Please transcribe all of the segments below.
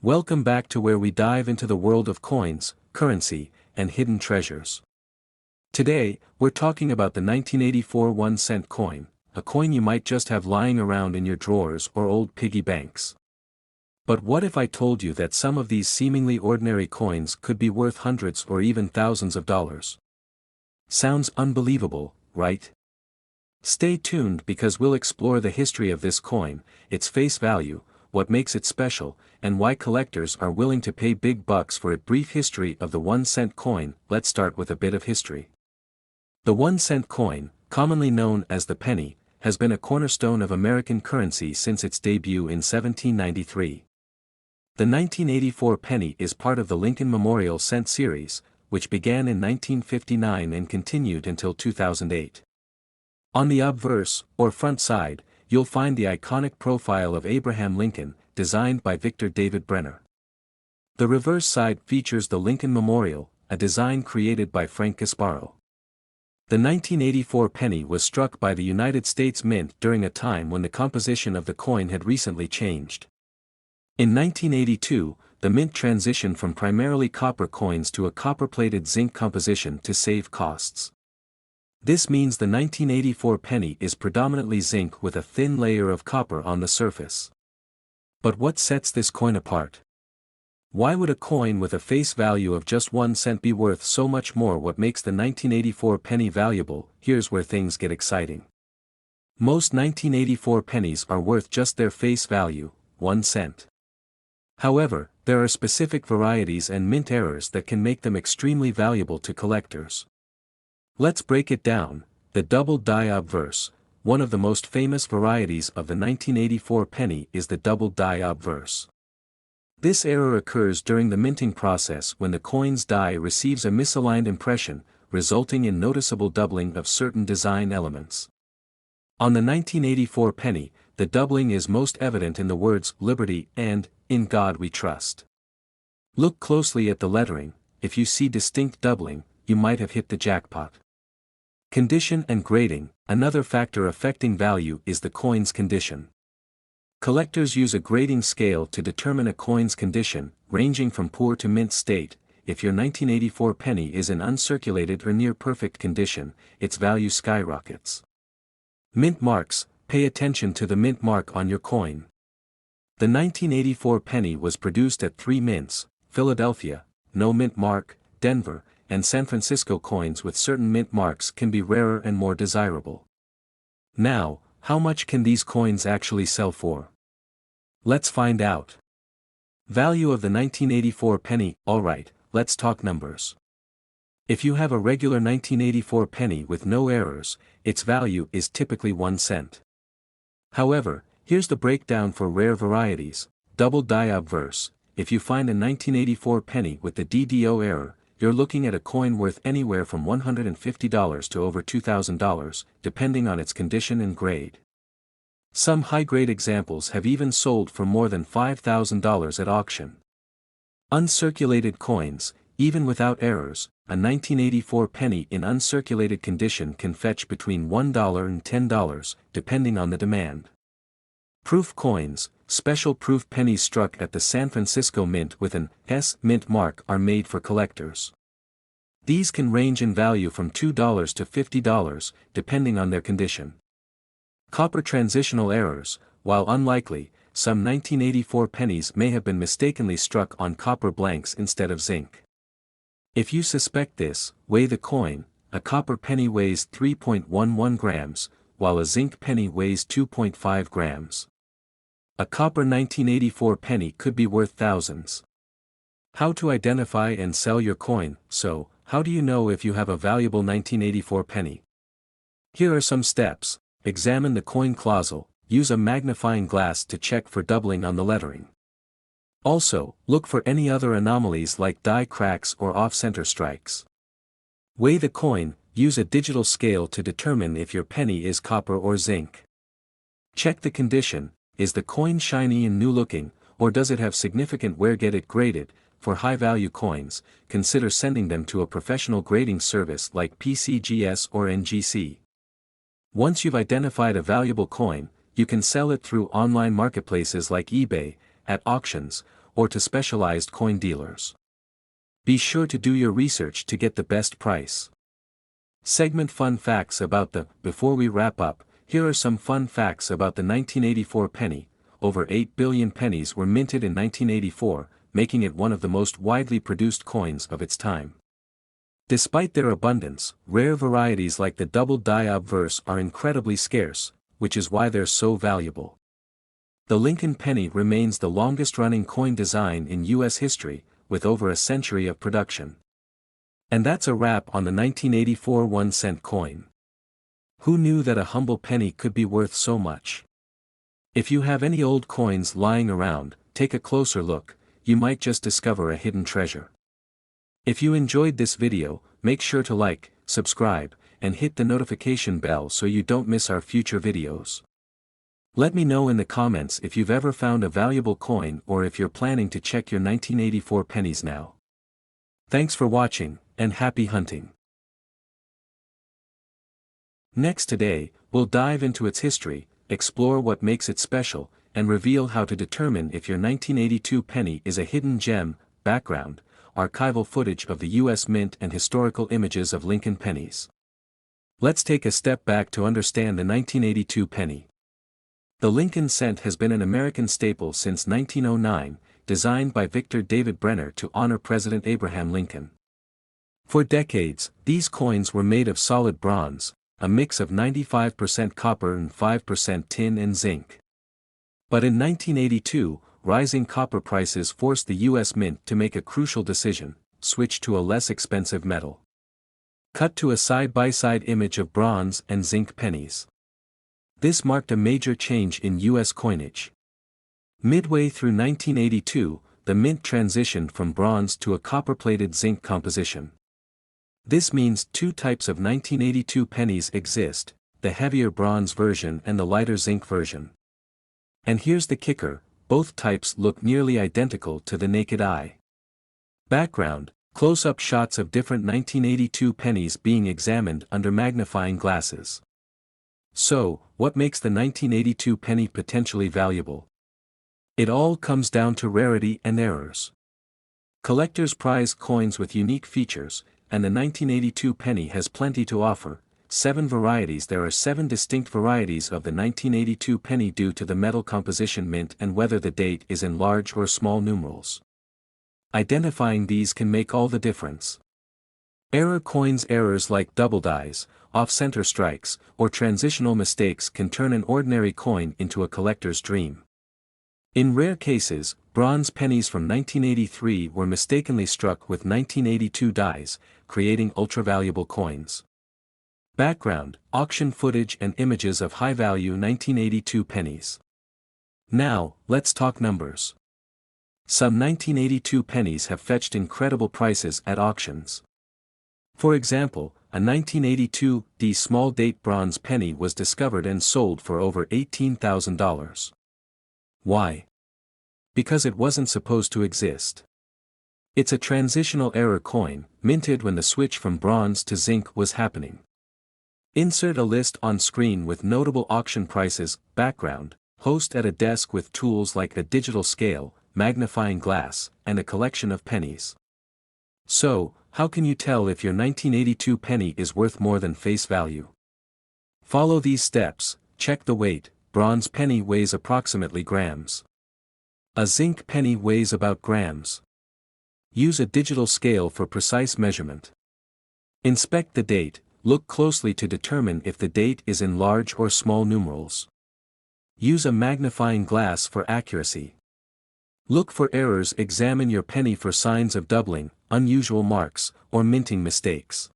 Welcome back to where we dive into the world of coins, currency, and hidden treasures. Today, we're talking about the 1984 1-cent coin, a coin you might just have lying around in your drawers or old piggy banks. But what if I told you that some of these seemingly ordinary coins could be worth hundreds or even thousands of dollars? Sounds unbelievable, right? Stay tuned because we'll explore the history of this coin, its face value, what makes it special, and why collectors are willing to pay big bucks for it. Brief history of the 1-cent coin. Let's start with a bit of history. The 1-cent coin, commonly known as the penny, has been a cornerstone of American currency since its debut in 1793. The 1984 penny is part of the Lincoln Memorial Cent series, which began in 1959 and continued until 2008. On the obverse, or front side, you'll find the iconic profile of Abraham Lincoln, designed by Victor David Brenner. The reverse side features the Lincoln Memorial, a design created by Frank Gasparo. The 1984 penny was struck by the United States Mint during a time when the composition of the coin had recently changed. In 1982, the Mint transitioned from primarily copper coins to a copper-plated zinc composition to save costs. This means the 1984 penny is predominantly zinc with a thin layer of copper on the surface. But what sets this coin apart? Why would a coin with a face value of just 1 cent be worth so much more? What makes the 1984 penny valuable? Here's where things get exciting. Most 1984 pennies are worth just their face value, 1 cent. However, there are specific varieties and mint errors that can make them extremely valuable to collectors. Let's break it down. The double die obverse, one of the most famous varieties of the 1984 penny, is the double die obverse. This error occurs during the minting process when the coin's die receives a misaligned impression, resulting in noticeable doubling of certain design elements. On the 1984 penny, the doubling is most evident in the words "Liberty" and "In God We Trust." Look closely at the lettering. If you see distinct doubling, you might have hit the jackpot. Condition and grading. Another factor affecting value is the coin's condition. Collectors use a grading scale to determine a coin's condition, ranging from poor to mint state. If your 1984 penny is in uncirculated or near perfect condition, its value skyrockets. Mint marks. Pay attention to the mint mark on your coin. The 1984 penny was produced at 3 mints: Philadelphia, no mint mark; Denver, and San Francisco. Coins with certain mint marks can be rarer and more desirable. Now, how much can these coins actually sell for? Let's find out. Value of the 1984 penny. Alright, let's talk numbers. If you have a regular 1984 penny with no errors, its value is typically 1 cent. However, here's the breakdown for rare varieties. Double die obverse. If you find a 1984 penny with the DDO error, you're looking at a coin worth anywhere from $150 to over $2,000, depending on its condition and grade. Some high-grade examples have even sold for more than $5,000 at auction. Uncirculated coins. Even without errors, a 1984 penny in uncirculated condition can fetch between $1 and $10, depending on the demand. Proof coins. Special proof pennies struck at the San Francisco Mint with an S mint mark are made for collectors. These can range in value from $2 to $50, depending on their condition. Copper transitional errors. While unlikely, some 1984 pennies may have been mistakenly struck on copper blanks instead of zinc. If you suspect this, weigh the coin. A copper penny weighs 3.11 grams, while a zinc penny weighs 2.5 grams. A copper 1984 penny could be worth thousands. How to identify and sell your coin. So, how do you know if you have a valuable 1984 penny? Here are some steps. Examine the coin closet. Use a magnifying glass to check for doubling on the lettering. Also, look for any other anomalies like die cracks or off-center strikes. Weigh the coin. Use a digital scale to determine if your penny is copper or zinc. Check the condition. Is the coin shiny and new-looking, or does it have significant wear? Get it graded. For high-value coins, consider sending them to a professional grading service like PCGS or NGC. Once you've identified a valuable coin, you can sell it through online marketplaces like eBay, at auctions, or to specialized coin dealers. Be sure to do your research to get the best price. Segment Fun Facts about the. Before we wrap up, here are some fun facts about the 1984 penny. Over 8 billion pennies were minted in 1984, making it one of the most widely produced coins of its time. Despite their abundance, rare varieties like the double die obverse are incredibly scarce, which is why they're so valuable. The Lincoln penny remains the longest-running coin design in U.S. history, with over a century of production. And that's a wrap on the 1984 1-cent coin. Who knew that a humble penny could be worth so much? If you have any old coins lying around, take a closer look, you might just discover a hidden treasure. If you enjoyed this video, make sure to like, subscribe, and hit the notification bell so you don't miss our future videos. Let me know in the comments if you've ever found a valuable coin or if you're planning to check your 1984 pennies now. Thanks for watching, and happy hunting. Next today, we'll dive into its history, explore what makes it special, and reveal how to determine if your 1982 penny is a hidden gem. Background, archival footage of the U.S. Mint and historical images of Lincoln pennies. Let's take a step back to understand the 1982 penny. The Lincoln cent has been an American staple since 1909, designed by Victor David Brenner to honor President Abraham Lincoln. For decades, these coins were made of solid bronze, a mix of 95% copper and 5% tin and zinc. But in 1982, rising copper prices forced the U.S. Mint to make a crucial decision: switch to a less expensive metal. Cut to a side-by-side image of bronze and zinc pennies. This marked a major change in U.S. coinage. Midway through 1982, the Mint transitioned from bronze to a copper-plated zinc composition. This means two types of 1982 pennies exist: the heavier bronze version and the lighter zinc version. And here's the kicker: both types look nearly identical to the naked eye. Background, close-up shots of different 1982 pennies being examined under magnifying glasses. So, what makes the 1982 penny potentially valuable? It all comes down to rarity and errors. Collectors prize coins with unique features, and the 1982 penny has plenty to offer. 7 varieties. There are 7 distinct varieties of the 1982 penny due to the metal composition, mint, and whether the date is in large or small numerals. Identifying these can make all the difference. Error coins. Errors like double dies, off-center strikes, or transitional mistakes can turn an ordinary coin into a collector's dream. In rare cases, bronze pennies from 1983 were mistakenly struck with 1982 dies, creating ultra-valuable coins. Background, auction footage and images of high-value 1982 pennies. Now, let's talk numbers. Some 1982 pennies have fetched incredible prices at auctions. For example, a 1982 small date bronze penny was discovered and sold for over $18,000. Why? Because it wasn't supposed to exist. It's a transitional error coin, minted when the switch from bronze to zinc was happening. Insert a list on screen with notable auction prices. Background, host at a desk with tools like a digital scale, magnifying glass, and a collection of pennies. So, how can you tell if your 1982 penny is worth more than face value? Follow these steps. Check the weight. Bronze penny weighs approximately grams. A zinc penny weighs about grams. Use a digital scale for precise measurement. Inspect the date. Look closely to determine if the date is in large or small numerals. Use a magnifying glass for accuracy. Look for errors. Examine your penny for signs of doubling, unusual marks, or minting mistakes.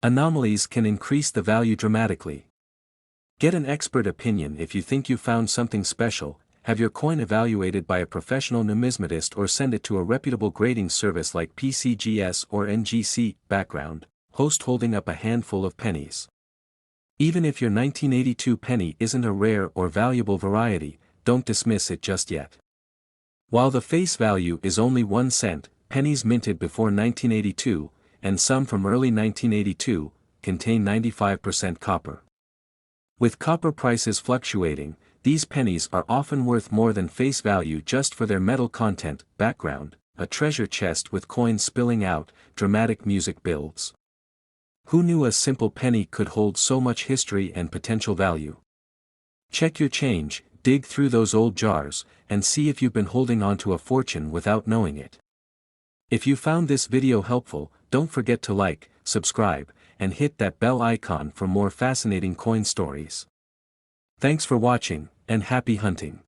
Anomalies can increase the value dramatically. Get an expert opinion if you think you found something special. Have your coin evaluated by a professional numismatist or send it to a reputable grading service like PCGS or NGC. Background, host holding up a handful of pennies. Even if your 1982 penny isn't a rare or valuable variety, don't dismiss it just yet. While the face value is only 1 cent, pennies minted before 1982, and some from early 1982, contain 95% copper. With copper prices fluctuating, these pennies are often worth more than face value just for their metal content. Background: a treasure chest with coins spilling out, dramatic music builds. Who knew a simple penny could hold so much history and potential value? Check your change, dig through those old jars, and see if you've been holding on to a fortune without knowing it. If you found this video helpful, don't forget to like, subscribe, and hit that bell icon for more fascinating coin stories. Thanks for watching, and happy hunting.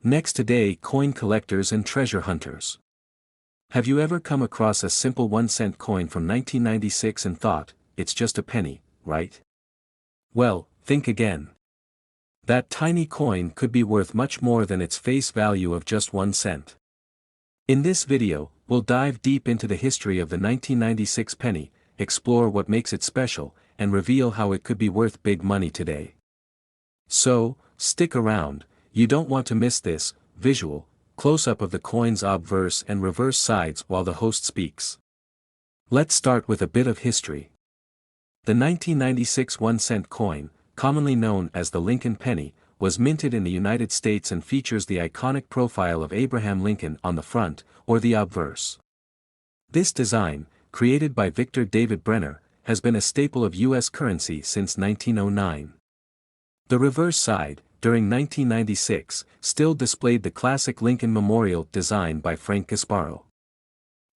Next today, coin collectors and treasure hunters. Have you ever come across a simple 1-cent coin from 1996 and thought, it's just a penny, right? Well, think again. That tiny coin could be worth much more than its face value of just 1 cent. In this video, we'll dive deep into the history of the 1996 penny, explore what makes it special, and reveal how it could be worth big money today. So, stick around, you don't want to miss this visual close-up of the coin's obverse and reverse sides while the host speaks. Let's start with a bit of history. The 1996 1-cent coin, commonly known as the Lincoln penny, was minted in the United States and features the iconic profile of Abraham Lincoln on the front, or the obverse. This design, created by Victor David Brenner, has been a staple of U.S. currency since 1909. The reverse side, during 1996, still displayed the classic Lincoln Memorial design by Frank Gasparo.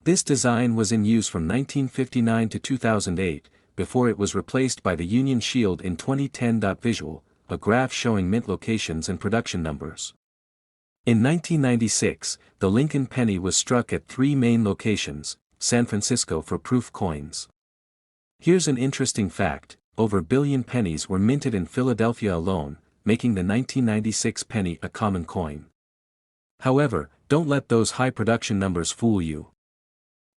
This design was in use from 1959 to 2008, before it was replaced by the Union Shield in 2010. Visual, a graph showing mint locations and production numbers. In 1996, the Lincoln penny was struck at 3 main locations, San Francisco for proof coins. Here's an interesting fact: over a billion pennies were minted in Philadelphia alone, making the 1996 penny a common coin. However, don't let those high production numbers fool you.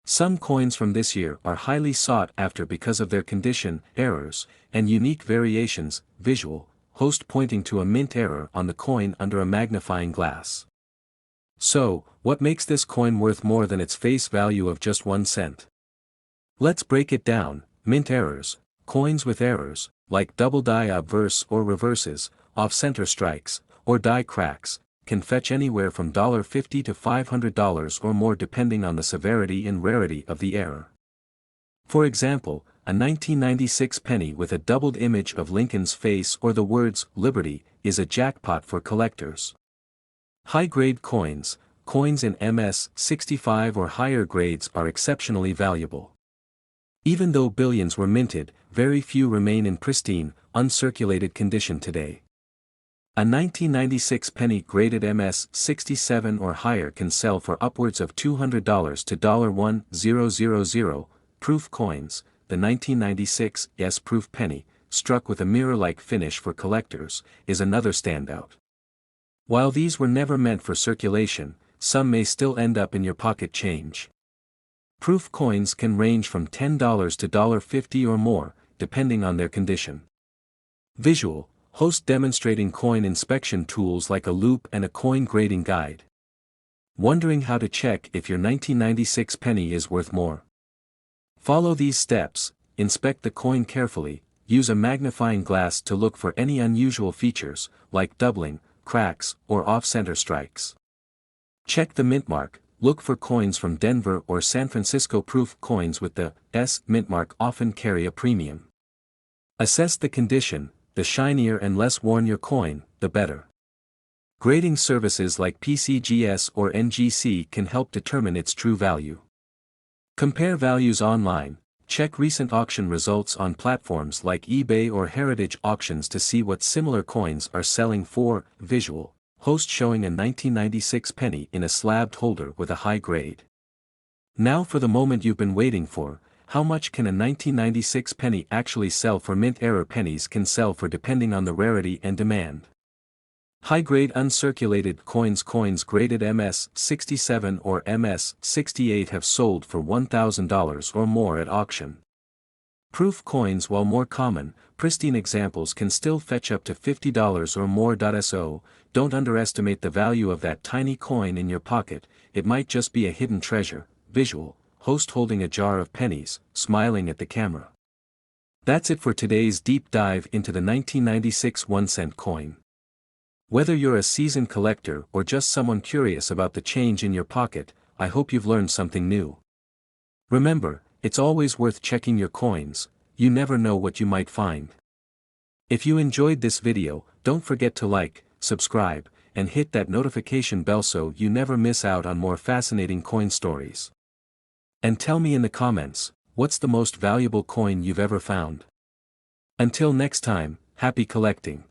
Some coins from this year are highly sought after because of their condition, errors, and unique variations. Visual, host pointing to a mint error on the coin under a magnifying glass. So, what makes this coin worth more than its face value of just 1 cent? Let's break it down. Mint errors. Coins with errors, like double die obverse or reverses, off-center strikes, or die cracks, can fetch anywhere from $50 to $500 or more depending on the severity and rarity of the error. For example, a 1996 penny with a doubled image of Lincoln's face or the words "Liberty" is a jackpot for collectors. High-grade coins, coins in MS 65 or higher grades, are exceptionally valuable. Even though billions were minted, very few remain in pristine, uncirculated condition today. A 1996 penny graded MS 67 or higher can sell for upwards of $200 to $1,000. Proof coins, the 1996 S-proof penny, struck with a mirror-like finish for collectors, is another standout. While these were never meant for circulation, some may still end up in your pocket change. Proof coins can range from $10 to $50 or more, depending on their condition. Visual, host demonstrating coin inspection tools like a loop and a coin grading guide. Wondering how to check if your 1996 penny is worth more? Follow these steps: inspect the coin carefully, use a magnifying glass to look for any unusual features, like doubling, cracks, or off-center strikes. Check the mint mark. Look for coins from Denver or San Francisco. Proof coins with the S mint mark often carry a premium. Assess the condition. The shinier and less worn your coin, the better. Grading services like PCGS or NGC can help determine its true value. Compare values online. Check recent auction results on platforms like eBay or Heritage Auctions to see what similar coins are selling for. Visual, host showing a 1996 penny in a slabbed holder with a high grade. Now for the moment you've been waiting for: How much can a 1996 penny actually sell for? Mint error pennies can sell for depending on the rarity and demand. High-grade uncirculated coins graded MS-67 or MS-68 have sold for $1,000 or more at auction. Proof coins, while more common, pristine examples can still fetch up to $50 or more. So, don't underestimate the value of that tiny coin in your pocket. It might just be a hidden treasure. Visual, host holding a jar of pennies, smiling at the camera. That's it for today's deep dive into the 1996 1-cent coin. Whether you're a seasoned collector or just someone curious about the change in your pocket, I hope you've learned something new. Remember, it's always worth checking your coins. You never know what you might find. If you enjoyed this video, don't forget to like, subscribe, and hit that notification bell so you never miss out on more fascinating coin stories. And tell me in the comments, what's the most valuable coin you've ever found? Until next time, happy collecting.